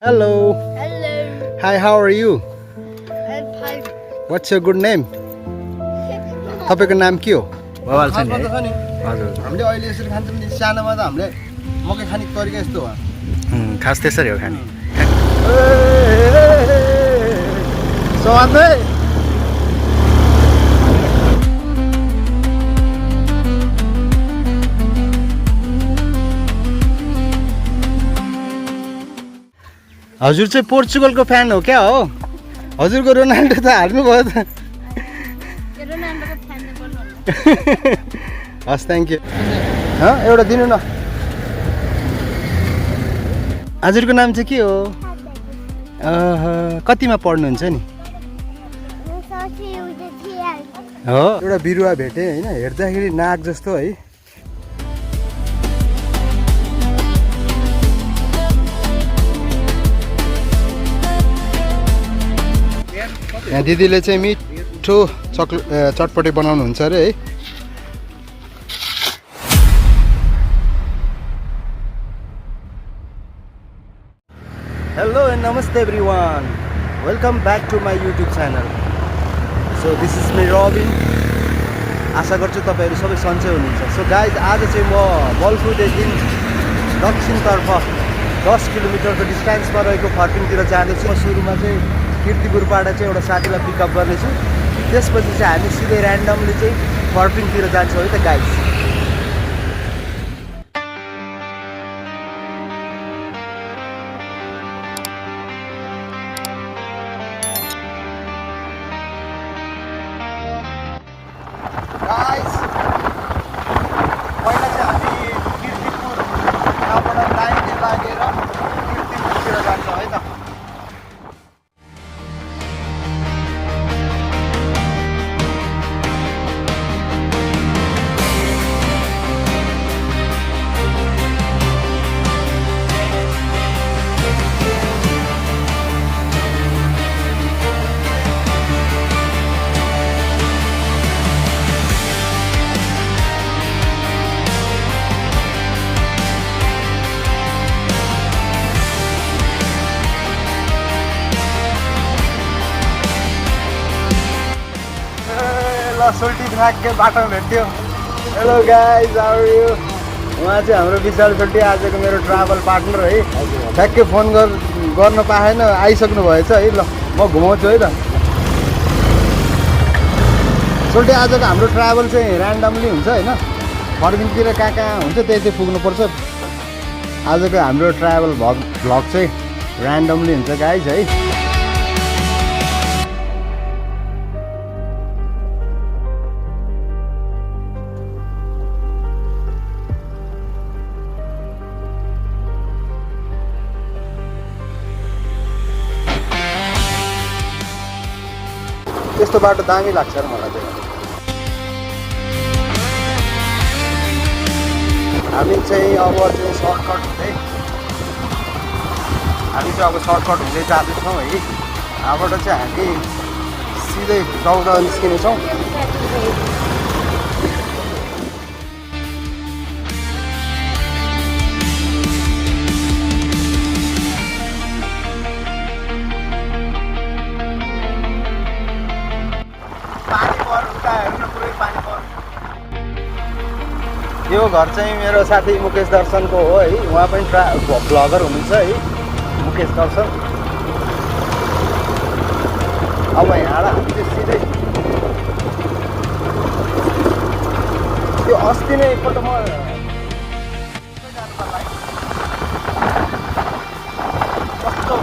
Hello. Hello. Hi, how are you? I'm fine. What's your good name? तपाईको नाम के हो? बवाल छ नि है? नि हजुर हामीले अहिले यसरी खान्छौँ नि सानोमा त हामीले मकै खाने तरिका यस्तो हो खास त्यसरी हो खाने सवादै हजुर चाहिँ पोर्चुगलको फ्यान हो क्या हो? हजुरको रोनाल्डो त हार्नु भयो त हस् थ्याङ्क यू एउटा दिनु न हजुरको नाम चाहिँ के हो कतिमा पढ्नुहुन्छ नि हो एउटा बिरुवा भेटेँ होइन हेर्दाखेरि नाक जस्तो है यहाँ दिदीले चाहिँ मिठो चटपटे बनाउनुहुन्छ अरे है Hello and namaste everyone. Welcome back to my YouTube channel. So this is me Robin. आशा गर्छु तपाईहरु सबै सन्चै हुनुहुन्छ. So guys आज चाहिँ म बल्फुदेखि दक्षिणतर्फ 10 किलोमिटरको डिस्टेन्समा रहेको फर्किङतिर जाँदैछु. म सुरुमा चाहिँ कीर्तिपुरबाट चाहिँ एउटा साथीलाई पिकअप गर्नेछु. त्यसपछि चाहिँ हामी सिधै र्यान्डमली चाहिँ फर्किङतिर जान्छौँ है त गाइस. सोल्टी ट्र्याक के बाटोमा भेट्यो hello guys how are you उहाँ चाहिँ हाम्रो विशाल सोल्टी आजको मेरो ट्राभल पार्टनर है ठ्याक्कै फोन गर्न पाएन आइसक्नु भएछ है ल म घुमाउँछु है त सोल्टी आजको हाम्रो ट्राभल चाहिँ र्यान्डमली हुन्छ होइन फर्किङतिर कहाँ कहाँ हुन्छ त्यही पुग्नुपर्छ आजको हाम्रो ट्राभल भ्लग चाहिँ र्यान्डमली हुन्छ गाइज है त्यस्तो बाटो दामी लाग्छ र मलाई चाहिँ हामी चाहिँ अब चाहिँ सर्टकट हुँदै जाँदैछौँ है यहाँबाट चाहिँ हामी सिधै दौड निस्किनेछौँ यो घर चाहिँ मेरो साथी मुकेश दर्शनको हो है उहाँ पनि भ्लगर हुनुहुन्छ है मुकेश दर्शन अब यहाँबाट हामी चाहिँ सिधै त्यो अस्ति नै एकपल्ट म कस्तो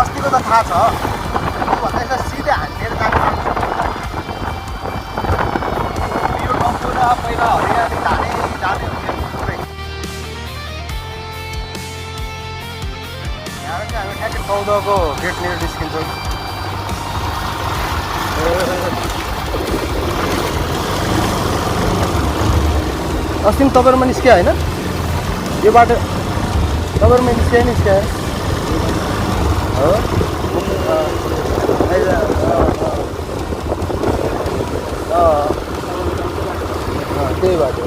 अस्तिको त थाहा छ भन्दा सिधै हानेर जान्छ पहिला हरियाली जाने हुन्थ्यो पुरै यहाँ चाहिँ हामी ठ्याक्कै 14 को गेटनिर निस्किन्छौँ अस्ति पनि तपाईँहरूमा निस्क्यो होइन यो बाटो तपाईँहरूमा निस्क्यो हो त्यही बाटो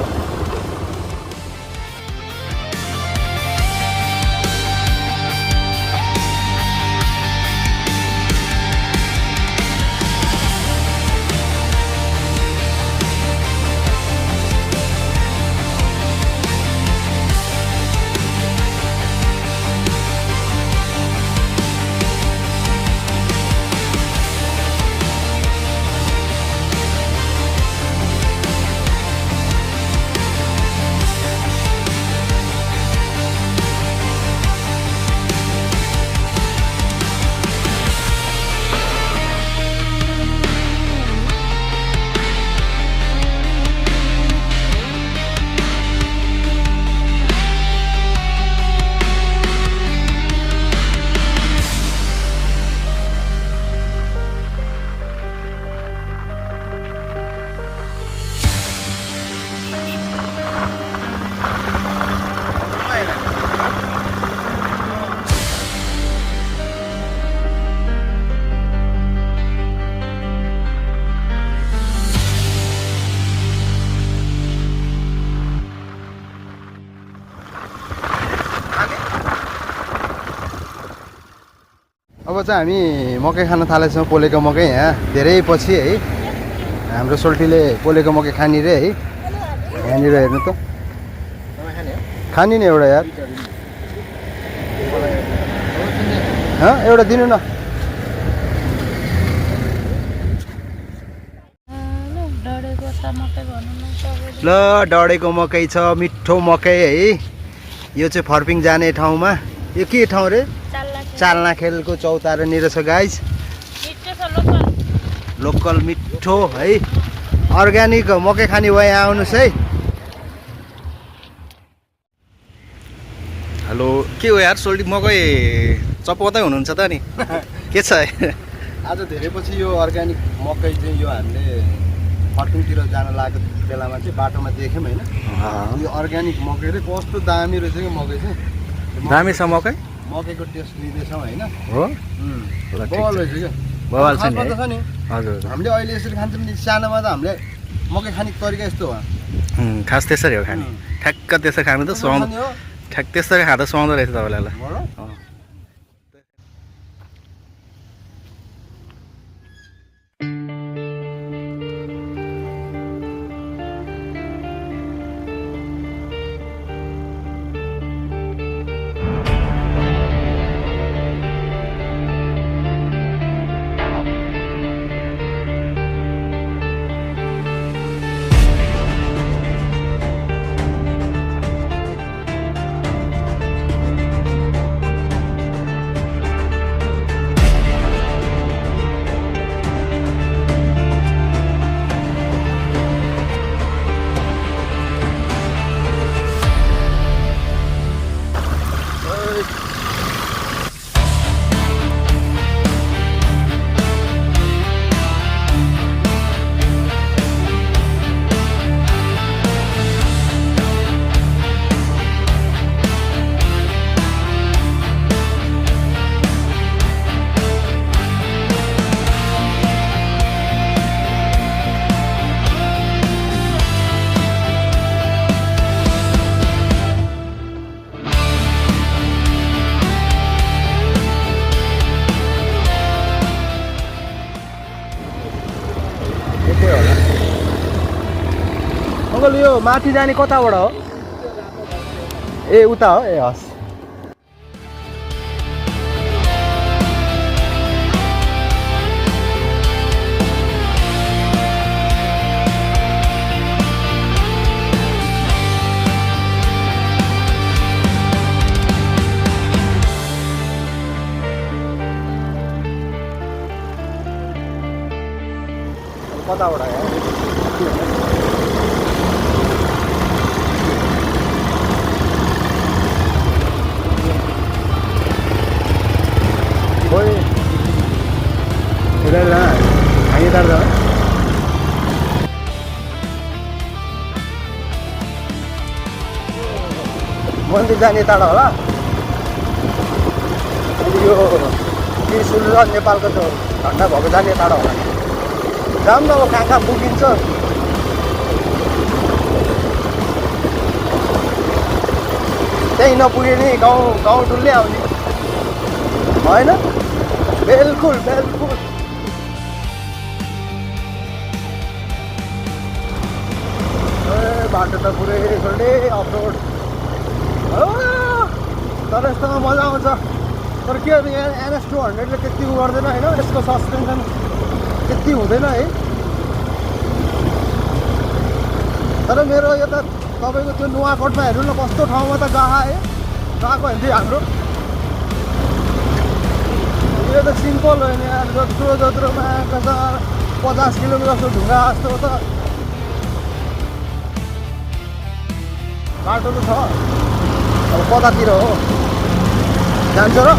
अब चाहिँ हामी मकै खान थालेछौँ पोलेको मकै यहाँ धेरै पछि है हाम्रो सोल्टीले पोलेको मकै खाने रे है यहाँनिर हेर्नु त खाने नि एउटा यार एउटा दिनु न ल डढेको मकै छ मिठो मकै है यो चाहिँ फर्पिङ जाने ठाउँमा यो के ठाउँ रे चालना खेलको चौतारानिर छ गाइज लोकल मिठो है अर्ग्यानिक मकै खाने भयो यहाँ आउनुहोस् है हेलो के हो यार सोल्टी मकै चपौतै हुनुहुन्छ त नि के छ आज धेरै पछि यो अर्ग्यानिक मकै चाहिँ यो हामीले फर्पिङतिर जान लागेको बेलामा चाहिँ बाटोमा देख्यौँ होइन यो अर्ग्यानिक मकै रे कस्तो दामी रहेछ कि मकै चाहिँ दामी छ मकै मकैको टेस्ट लिँदैछौँ होइन हो बवाल रहेछ क्या बवाल छ खासमा त छ नि हजुर हामीले अहिले यसरी खान्छौँ नि सानोमा त हामीले मकै खाने तरिका यस्तो हो खास त्यसरी हो खाने ठ्याक्क त्यसरी खानु त सुहाउँदो ठ्याक्क त्यसरी खाँदा सुहाउँदो रहेछ तपाईँलाई ल अङ्कल यो माथि जाने कताबाट हो ए उता हो ए हस् कताबाट आयो Ôi, đây là anh ta rồi. मन्दिर जाने टाढा होला यो त्रिशुल र नेपालको त्यो झन्डा भएको जाने टाढा होला जाऊँ न अब कहाँ कहाँ पुगिन्छ त्यही नपुगे नि गाउँ डुल्ने आउने होइन बिल्कुल बिल्कुल बाटो त पुरै छोडे अफरोड तर यस्तोमा मजा आउँछ तर के अब यहाँ NS 200ले त्यति उ गर्दैन होइन यसको सस्पेन्सन त्यति हुँदैन है तर मेरो यो त तपाईँको त्यो नुवाकोटमा हेर्नु न कस्तो ठाउँमा त गएको होइन हाम्रो यो त सिम्पल हो नि यार जत्रोमा 50 किलोमिटर जस्तो ढुङ्गा जस्तो त बाटो त छ अब कतातिर हो जान्छ र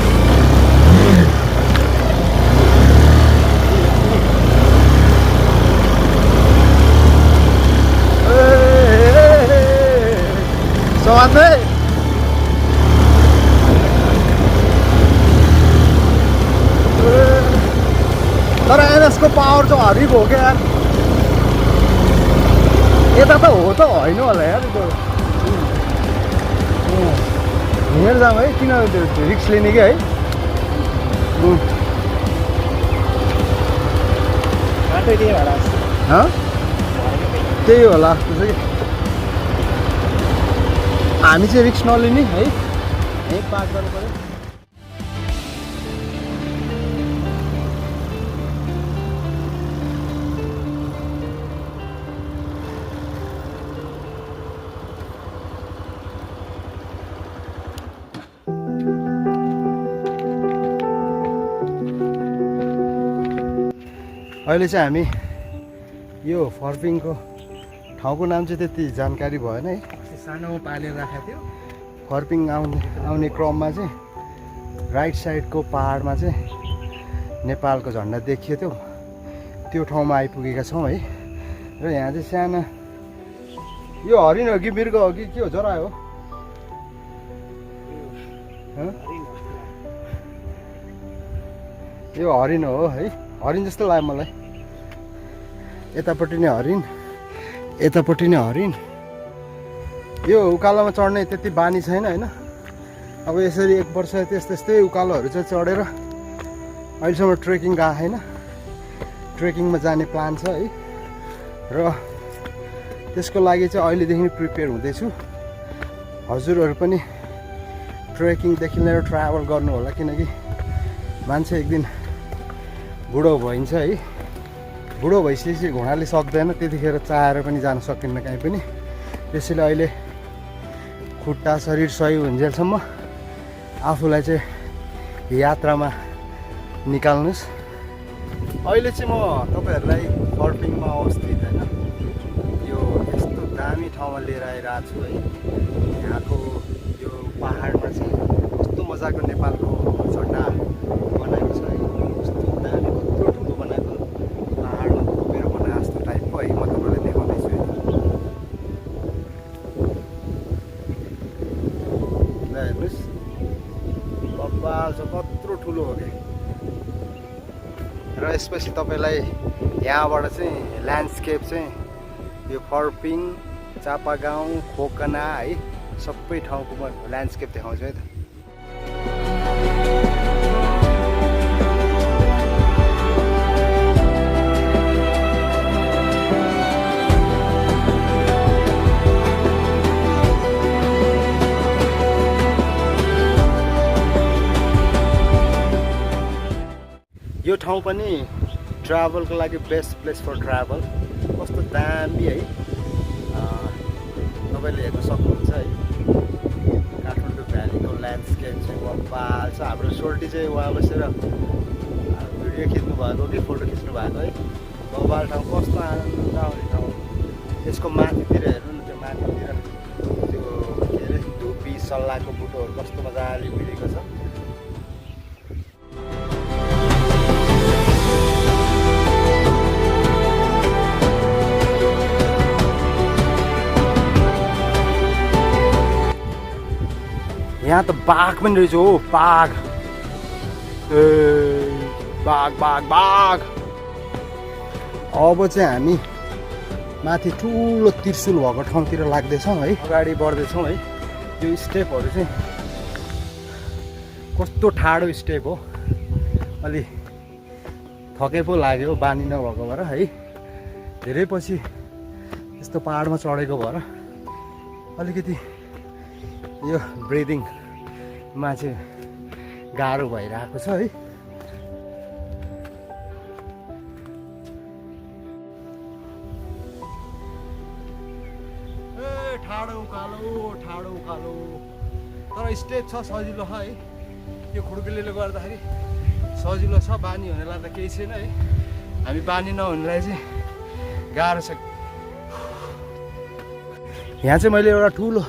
समात्दै तर NSको पावर चाहिँ हरिक हो क्या यार यता त हो त होइन होला यार त्यो हिँडेर जाऊँ है किन रिक्स लिने कि है बाटै त्यही होला त्यही होला जस्तो कि हामी चाहिँ रिक्स नलिने है यहीँ पार्क गर्नु पऱ्यो। अहिले चाहिँ हामी यो फर्पिङको ठाउँको नाम चाहिँ त्यति जानकारी भएन है। सानो पालेर राखेको थियो। फर्पिङ आउने क्रममा चाहिँ राइट साइडको पाहाडमा चाहिँ नेपालको झन्डा देखियो थियो, त्यो ठाउँमा आइपुगेका छौँ है। र यहाँ चाहिँ सानो यो हरिण हो कि मृग हो कि के हो, जरा हो? यो हरिण हो है, हरिण जस्तो लाग्यो मलाई। यतापट्टि नै हरिण, यतापट्टि नै हरिण। यो उकालोमा चढ्ने त्यति बानी छैन होइन। अब यसरी एक वर्ष त्यस्तै उकालोहरू चाहिँ चढेर अहिलेसम्म ट्रेकिङ गएको छैन। ट्रेकिङमा जाने प्लान छ है। र त्यसको लागि चाहिँ अहिलेदेखि नै प्रिपेयर हुँदैछु। हजुरहरू पनि ट्रेकिङदेखि लिएर ट्राभल गर्नु होला, किनकि मान्छे एक दिन बुढो भइन्छ है। बुढो भइसकेपछि घुँडाले सक्दैन, त्यतिखेर चाहेर पनि जान सकिन्न कहीँ पनि। त्यसैले अहिले खुट्टा शरीर सही हुन्जेलसम्म आफूलाई चाहिँ यात्रामा निकाल्नुहोस्। अहिले चाहिँ म तपाईँहरूलाई फर्पिङमा अवस्थित होइन यो यस्तो दामी ठाउँमा लिएर आइरहेको छु है। यहाँको यो पाहाडमा चाहिँ कस्तो मजाको नेपालको झन्डा बनाएको छ है। कस्तो दामी कत्रो ठुलो बनाएको, पाहाडमा खोपेर बनाएको जस्तो टाइपको है। म तपाईँलाई देखाउँदैछु है। हेर्नुहोस् बब्बाल छ, कत्रो ठुलो हो कि। र यसपछि तपाईँलाई यहाँबाट चाहिँ ल्यान्डस्केप चाहिँ यो फर्पिङ, चापागाउँ, खोकना है सबै ठाउँको म ल्यान्डस्केप देखाउँछु है त। यो ठाउँ पनि ट्राभलको लागि बेस्ट प्लेस फर ट्राभल। कस्तो दामी है, तपाईँले हेर्न सक्नुहुन्छ है। काठमाडौँ भ्यालीको ल्यान्डस्केप चाहिँ बब्बाल छ। हाम्रो सोल्टी चाहिँ उहाँ बसेर भिडियो खिच्नु भएको कि फोटो खिच्नु भएको है। बब्बाल ठाउँ, कस्तो आनन्द आउने ठाउँ। यसको माथितिर हेर्नु न, त्यो माथितिर त्यो के अरे धुपी सल्लाहको बुटोहरू कस्तो मजाले मिलेको छ। यहाँ त बाघ पनि रहेछ हो, बाघ। ए बाघ बाघ बाघ। अब चाहिँ हामी माथि ठुलो त्रिशुल भएको ठाउँतिर लाग्दैछौँ है। अगाडि बढ्दैछौँ है। यो स्टेपहरू चाहिँ कस्तो ठाडो स्टेप हो, अलि थकै पो लाग्यो बानी नभएको भएर है। धेरै पछि यस्तो पाहाडमा चढेको भएर अलिकति यो ब्रिदिङमा चाहिँ गाह्रो भइरहेको छ है। ठाडो उकालो तर स्टेप छ, सजिलो छ है। यो खुड्किलीले गर्दाखेरि सजिलो छ, बानी हुनेलाई त केही छैन है। हामी बानी नहुनेलाई चाहिँ गाह्रो छ। यहाँ चाहिँ मैले एउटा ठुलो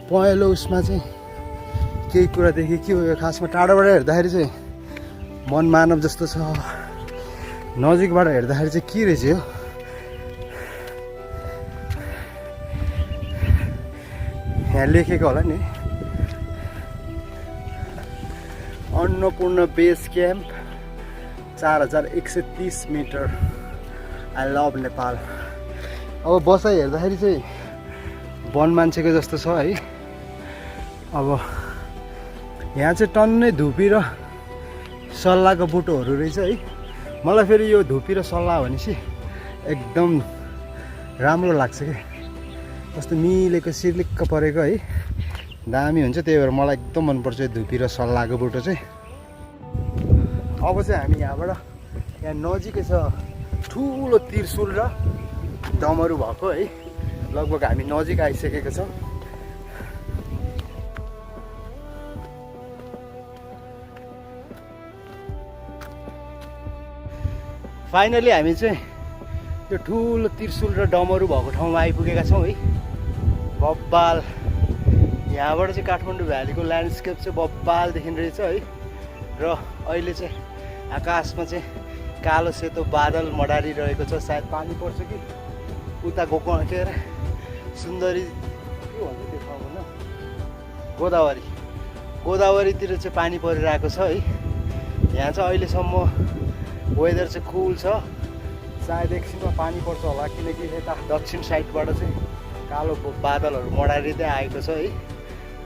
पहेँलो उसमा चाहिँ केही कुरा देखेँ। के हो यो खासमा टाढोबाट हेर्दाखेरि चाहिँ मन मानव जस्तो छ, नजिकबाट हेर्दाखेरि चाहिँ के रहेछ यो। यहाँ लेखेको होला नि, अन्नपूर्ण बेस क्याम्प 4130 मिटर, आई लभ नेपाल। अब बसाइ हेर्दाखेरि चाहिँ वन मान्छेको जस्तो छ है। अब यहाँ चाहिँ टन्नै धुपी र सल्लाहको बुटोहरू रहेछ है। मलाई फेरि यो धुपी र सल्लाह भनेपछि एकदम राम्रो लाग्छ क्या कस्तो मिलेको सिर्लिक्क परेको है दामी हुन्छ त्यही भएर मलाई एकदम मनपर्छ यो धुपी र सल्लाहको बुटो चाहिँ अब चाहिँ हामी यहाँबाट यहाँ नजिकै छ ठुलो त्रिशुल र डमरू भएको है लगभग हामी नजिक आइसकेको छौँ फाइनली हामी चाहिँ त्यो ठुलो त्रिशुल र डमरू भएको ठाउँमा आइपुगेका छौँ है बब्बाल यहाँबाट चाहिँ काठमाडौँ भ्यालीको ल्यान्डस्केप चाहिँ बब्बाल देखिँदो रहेछ है र अहिले चाहिँ आकाशमा चाहिँ कालो सेतो बादल मडारिरहेको छ सायद पानी पर्छ कि उता गएको के अरे सुन्दरी के भन्छ त्यो ठाउँको नाम गोदावरीतिर चाहिँ पानी परिरहेको छ है यहाँ चाहिँ अहिलेसम्म वेदर चाहिँ कुल छ सायद एकछिनमा पानी पर्छ होला किनकि यता दक्षिण साइडबाट चाहिँ कालो बादलहरू मडारिँदै आएको छ है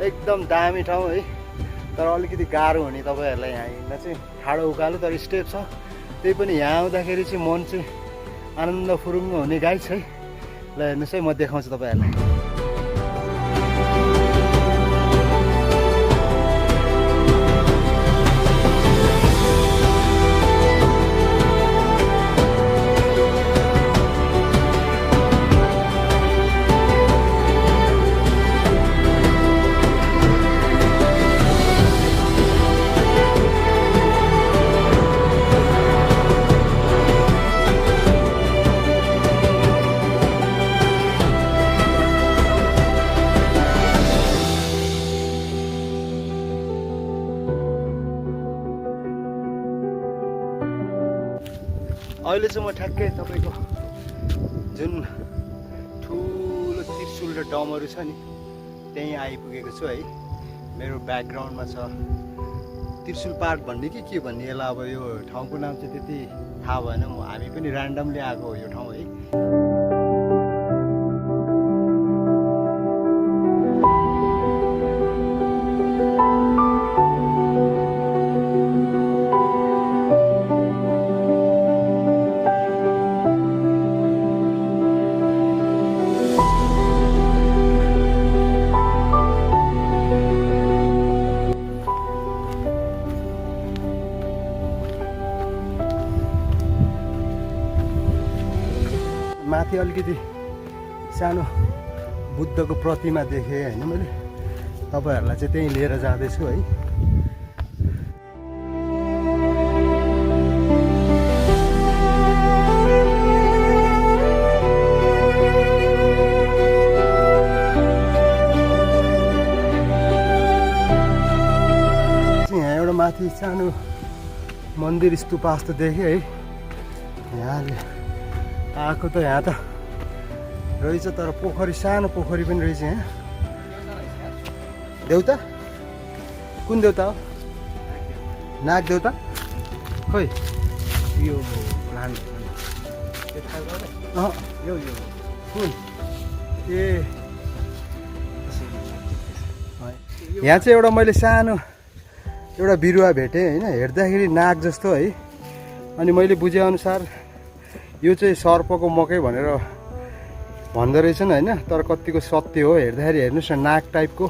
एकदम दामी ठाउँ है तर अलिकति गाह्रो हुने तपाईँहरूलाई यहाँ हिँड्न चाहिँ ठाडो उकालो तर स्टेप छ त्यही पनि यहाँ आउँदाखेरि चाहिँ मन चाहिँ आनन्द फुरुङ्ग हुने गाइस है ल हेर्नुहोस् है म देखाउँछु तपाईँहरूलाई अहिले चाहिँ म ठ्याक्कै तपाईँको जुन ठुलो त्रिशुल र डमरू छ नि त्यहीँ आइपुगेको छु है मेरो ब्याकग्राउन्डमा छ त्रिशुल पार्क भन्ने कि के भन्ने यसलाई अब यो ठाउँको नाम चाहिँ त्यति थाहा भएन हामी पनि ऱ्यान्डमली आएको हो यो ठाउँ है माथि अलिकति सानो बुद्धको प्रतिमा देखेँ होइन मैले तपाईँहरूलाई चाहिँ त्यहीँ लिएर जाँदैछु है यहाँ एउटा माथि सानो मन्दिर स्तूप जस्तो देखेँ है यहाँले आएको त यहाँ त रहेछ तर पोखरी सानो पोखरी पनि रहेछ यहाँ देउता कुन देउता हो नाग देउता खोइ यो प्लान्ट यो कुन ए यहाँ चाहिँ एउटा मैले सानो एउटा बिरुवा भेटेँ होइन हेर्दाखेरि नाग जस्तो है अनि मैले बुझेअनुसार यो चाहिँ सर्पको मकै भनेर भन्दो रहेछन् होइन तर कतिको सत्य हो हेर्दाखेरि हेर्नुहोस् न नाग टाइपको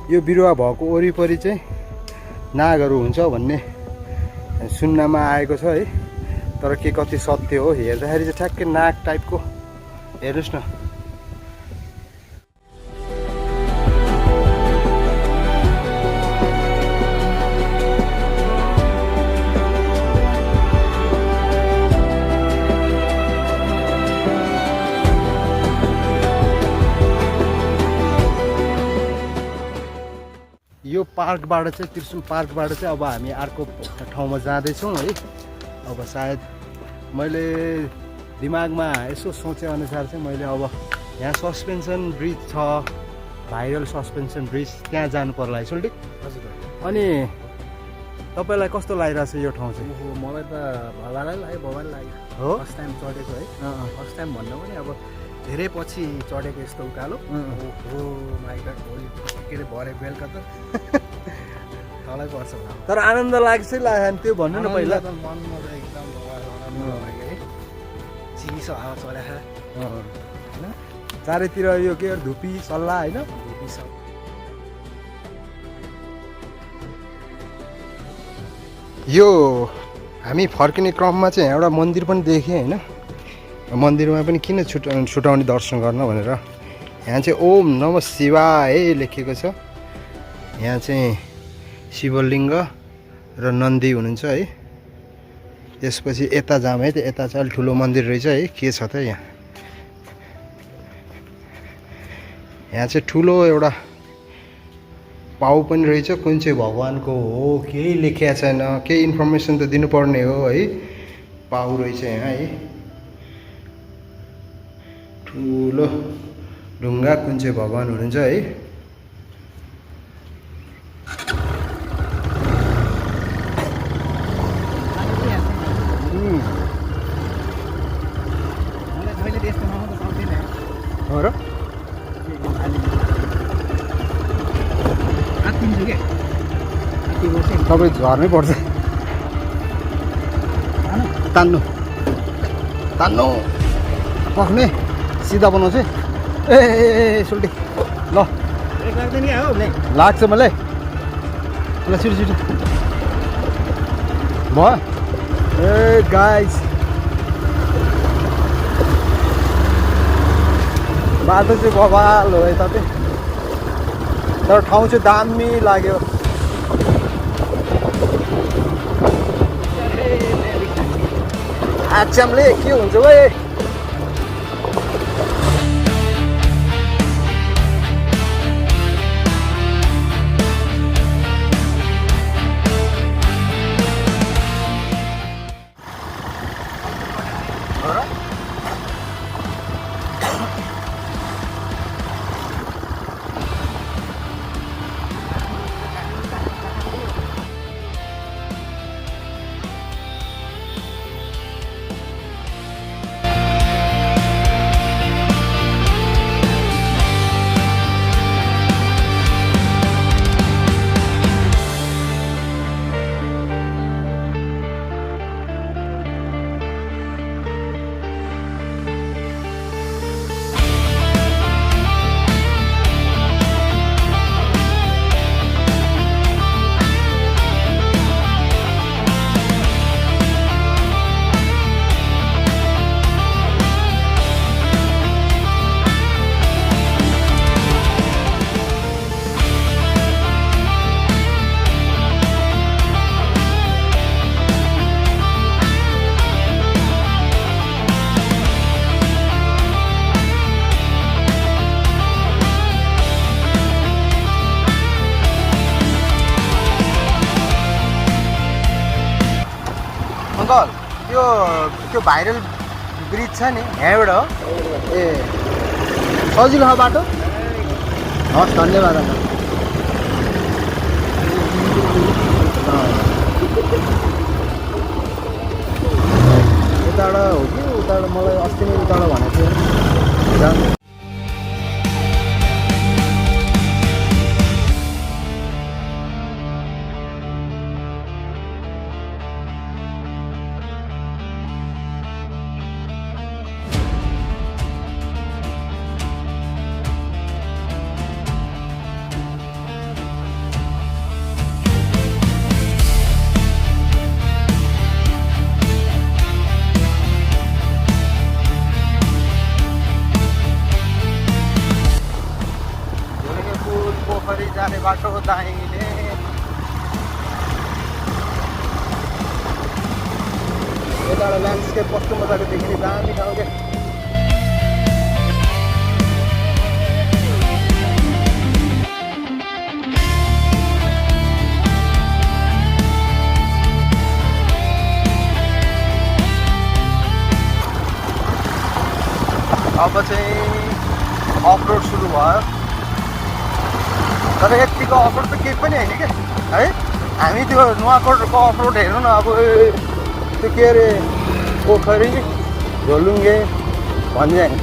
यो बिरुवा भएको वरिपरि चाहिँ नागहरू हुन्छ भन्ने सुन्नमा आएको छ है तर के कति सत्य हो हेर्दाखेरि चाहिँ ठ्याक्कै नाग टाइपको हेर्नुहोस् न यो पार्कबाट चाहिँ त्रिशुल पार्कबाट चाहिँ अब हामी अर्को ठाउँमा जाँदैछौँ है अब सायद मैले दिमागमा यसो सोचेअनुसार चाहिँ मैले अब यहाँ सस्पेन्सन ब्रिज छ भाइरल सस्पेन्सन ब्रिज त्यहाँ जानु पर्ला है सोल्टी हजुर अनि तपाईँलाई कस्तो लागिरहेछ यो ठाउँ चाहिँ मलाई त भवालै लाग्यो भवालै लाग्यो हो फर्स्ट टाइम चढेको है फर्स्ट टाइम भन्दा पनि अब धेरै पछि चढेको यस्तो उकालो हो माइ गॉड भोलि के अरे भरे बेलुका त तलै पर्छ तर आनन्द लाग्छ लाग्यो त्यो भन्नु न पहिला मनमा त एकदम चिसो हावा चला होइन चारैतिर यो के अरे धुपी सल्लाह होइन यो हामी फर्किने क्रममा चाहिँ एउटा मन्दिर पनि देखेँ होइन मन्दिरमा पनि किन छुटाउने दर्शन गर्न भनेर यहाँ चाहिँ ओम नमः शिवाय लेखेको छ यहाँ चाहिँ शिवलिङ्ग र नन्दी हुनुहुन्छ है त्यसपछि यता जाम है यता चाहिँ अलिक ठुलो मन्दिर रहेछ है के छ त यहाँ यहाँ चाहिँ ठुलो एउटा पाउ पनि रहेछ कुन चाहिँ भगवानको हो केही लेखेको छैन केही इन्फर्मेसन त दिनुपर्ने हो है पाउ रहेछ यहाँ है ठुलो ढुङ्गा कुन चाहिँ भगवान हुनुहुन्छ है हो र तपाईँ झर्नै पर्छ तान्नु तान्नु पक्ने सिधा बनाउँछ ए सुल्टी ल लाग्छ मलाई ल छिटो छिटो भयो ए गाइस बाटो चाहिँ बबाल हो यता चाहिँ तर ठाउँ चाहिँ दामी लाग्यो आच्यामले के हुन्छ भाइ अङ्कल त्यो भाइरल ब्रिज छ नि यहाँबाट हो ए सजिलो छ बाटो हस् धन्यवाद अङ्कल उताबाट हो कि उताबाट मलाई अस्ति नै उताबाट भनेको थियो जाने बाटो दाहिने यताबाट ल्यान्डस्केप कस्तो मजाले देखिने दामी ठाउँ क्या अब चाहिँ अफ रोड सुरु भयो तर यतिको अफरोड त केही पनि होइन क्या है हामी त्यो नुवाकोटको अफरोड हेर्नु न अब त्यो के अरे पोखरी झोलुङ्गे भन्ज्याङ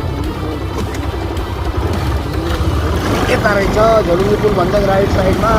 यता रहेछ झोलुङ्गे पुल भन्ज्याङ राइट साइडमा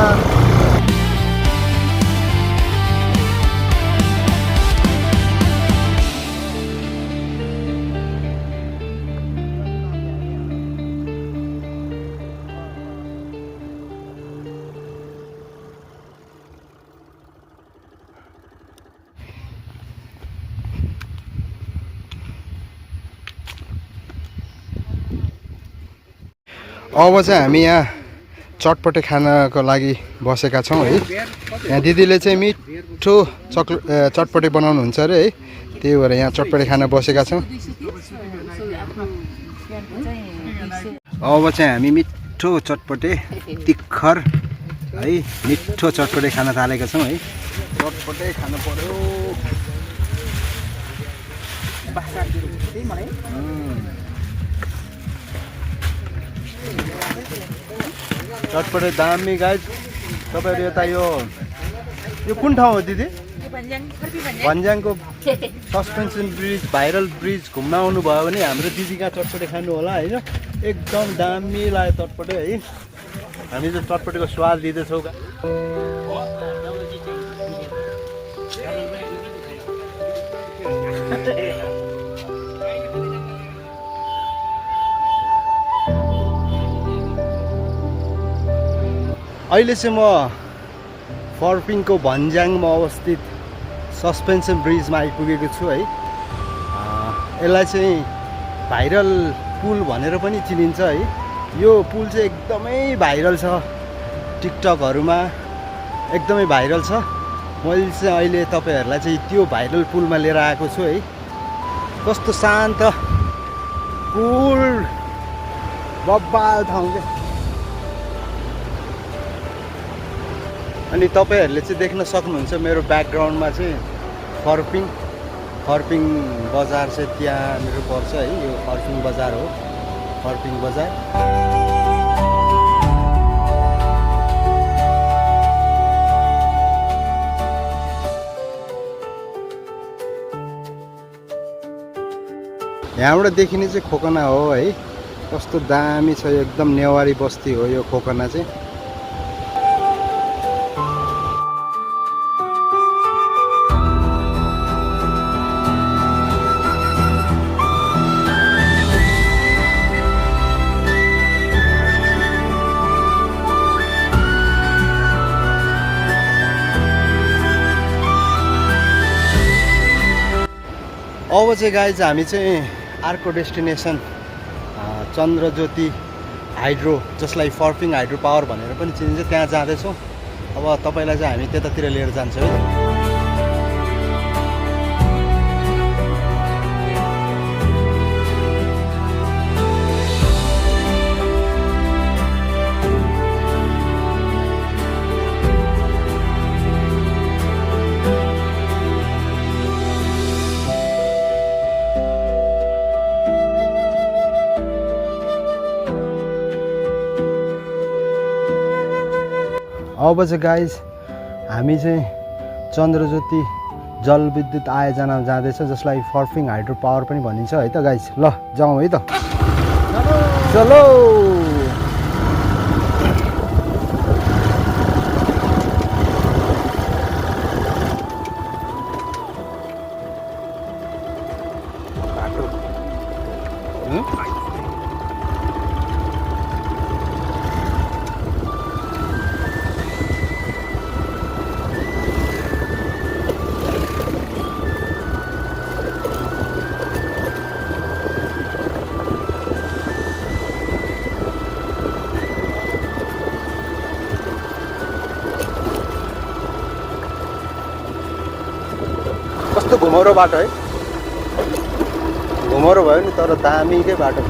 अब चाहिँ हामी यहाँ चटपटे खानको लागि बसेका छौँ है। यहाँ दिदीले चाहिँ मिठो चटपटे बनाउनुहुन्छ अरे है, त्यही भएर यहाँ चटपटे खान बसेका छौँ। अब चाहिँ हामी मिठो चटपटे तिखर है, मिठो चटपटे खान थालेका छौँ है। चटपटे खानु पर्यो। चटपटे दामी गाइज। तपाईँहरू यता यो कुन ठाउँ हो दिदी? भन्ज्याङको सस्पेन्सन ब्रिज, भाइरल ब्रिज घुम्न आउनुभयो भने हाम्रो दिदीका चटपटे खानु होला होइन। एकदम दामी लाग्यो चटपटे है। हामी चाहिँ चटपटेको स्वाद लिँदैछौँ। अहिले चाहिँ म फर्पिङको भन्ज्याङमा अवस्थित सस्पेन्सन ब्रिजमा आइपुगेको छु है। यसलाई चाहिँ भाइरल पुल भनेर पनि चिनिन्छ है। यो पुल चाहिँ एकदमै भाइरल छ, टिकटकहरूमा एकदमै भाइरल छ। मैले चाहिँ अहिले तपाईँहरूलाई चाहिँ त्यो भाइरल पुलमा लिएर आएको छु है। कस्तो शान्त कुल बब्बाल ठाउँ क्या। अनि तपाईँहरूले चाहिँ देख्न सक्नुहुन्छ मेरो ब्याकग्राउन्डमा चाहिँ फर्पिङ बजार चाहिँ त्यहाँनिर पर्छ है। यो फर्पिङ बजार हो, फर्पिङ बजार। यहाँबाट देखिने चाहिँ खोकना हो है। कस्तो दामी छ, एकदम नेवारी बस्ती हो यो खोकना चाहिँ। अब चाहिँ गाइज हामी चाहिँ अर्को डेस्टिनेसन चन्द्रज्योति हाइड्रो, जसलाई फर्पिङ हाइड्रो पावर भनेर पनि चिनिन्छ, त्यहाँ जाँदैछौँ। अब तपाईँलाई चाहिँ हामी त्यतातिर लिएर जान्छौँ है। अब चाहिँ गाइज हामी चाहिँ चन्द्रज्योति जलविद्युत आयोजना जाँदैछ, जसलाई फर्पिङ हाइड्रो पावर पनि भनिन्छ है त गाइज। ल जाउँ है त, चलो। कस्तो घुमौरो बाटो है, घुमौरो भयो नि तर दामीकै बाटो।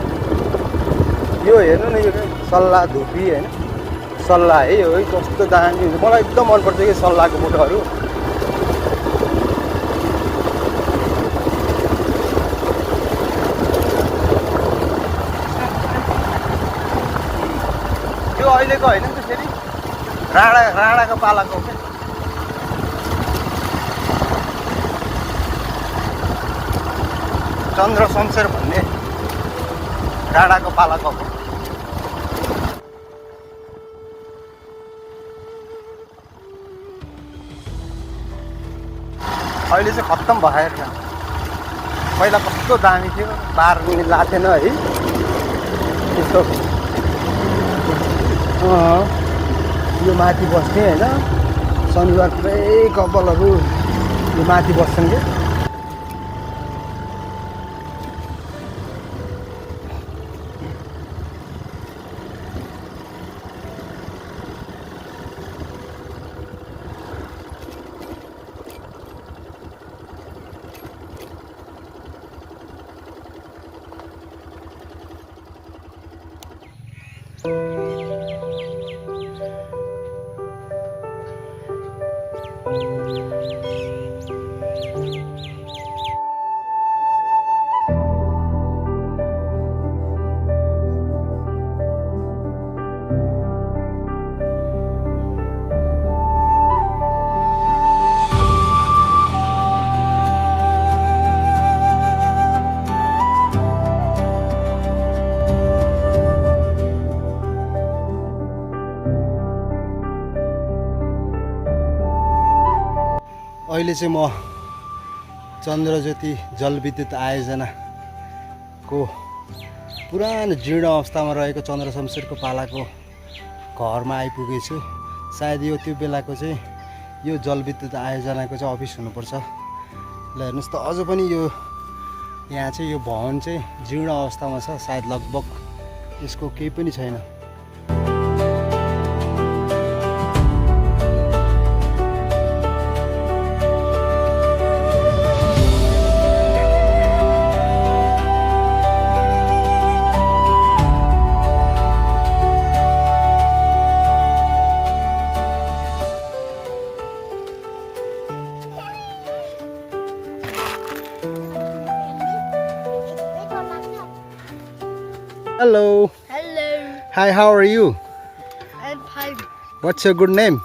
यो हेर्नु न, यो सल्लाह धुपी होइन, सल्लाह है यो है। कस्तो दामी हुन्छ, मलाई एकदम मनपर्छ कि सल्लाहको मुटुहरू। यो अहिलेको होइन नि त, फेरि राणाको पालाको क्या। चन्द्र शमशेर भन्ने राणाको पालाको। अहिले चाहिँ खत्तम भएर पहिला कस्तो दामी थियो, बार्ने लाथेन है त्यस्तो। यो माथि बस्ने होइन, शनिबार पुरै कपालहरू यो माथि बस्छन् क्या। अहिले चाहिँ म चन्द्रज्योति जलविद्युत आयोजनाको पुरानो जीर्ण अवस्थामा रहेको चन्द्र शमशेरको पालाको घरमा आइपुगेछु। सायद यो त्यो बेलाको चाहिँ यो जलविद्युत आयोजनाको चाहिँ अफिस हुनुपर्छ। ल हेर्नुहोस् त अझ पनि यो यहाँ चाहिँ यो भवन चाहिँ जीर्ण अवस्थामा छ। सायद लगभग यसको केही पनि छैन। Hello. Hello. Hi, how are you? I'm fine. What's your good name?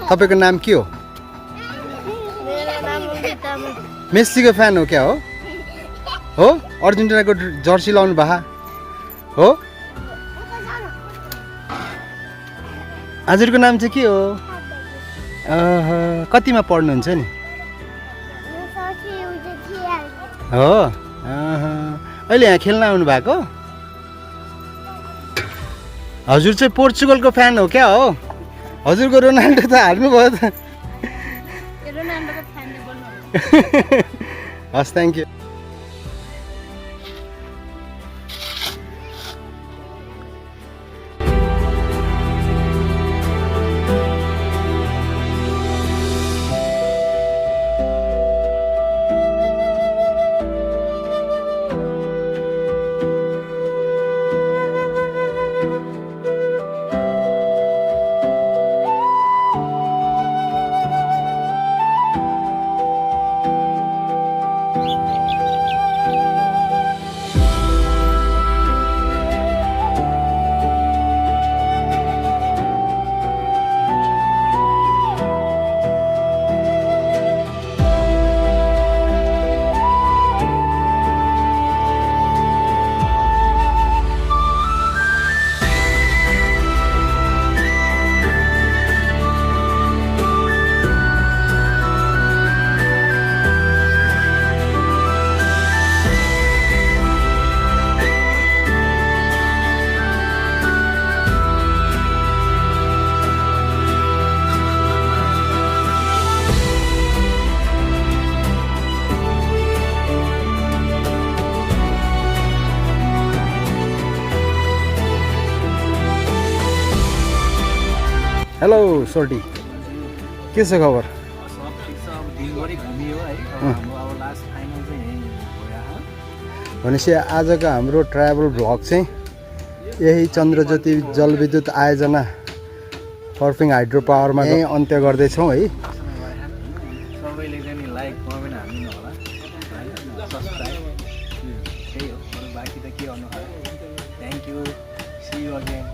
तपाईँको नाम के हो? मेरो नाम अमिताभ। मेस्सीको फ्यान हो क्या हो? हो? अर्जेन्टिनाको जर्सी लाउनु भा हो? हजुरको नाम चाहिँ के हो? कतिमा पढ्नुहुन्छ नि? हो? अहिले यहाँ खेल्न आउनु भएको? हजुर चाहिँ पोर्चुगलको फ्यान हो क्या हो? हजुरको रोनाल्डो त हार्नु भयो त। रोनाल्डोको फ्यानले बोल्नु। हस्, थ्याङ्क यू। हेलो सोल्टी, के छ खबर? भनेपछि आजको हाम्रो ट्राभल भ्लग चाहिँ यही चन्द्रज्योति जलविद्युत आयोजना फर्पिङ हाइड्रो पावरमा यही अन्त्य गर्दैछौँ है। सबैले चाहिँ लाइक कमेन्ट हाल्नु होला, सब्स्क्राइब, त्यही हो। बाँकी त के गर्नु होला। Thank you, see you again.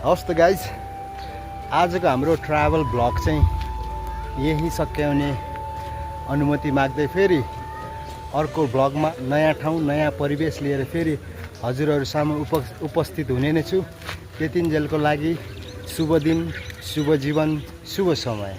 हवस् त गाइज, आजको हाम्रो ट्राभल ब्लग चाहिँ यही सकिने अनुमति माग्दै फेरि अर्को ब्लगमा नयाँ ठाउँ नयाँ परिवेश लिएर फेरि हजुरहरू सामु उपस्थित हुने नै छु। त्यतिन्जेलको लागि शुभ दिन, शुभ जीवन, शुभ समय।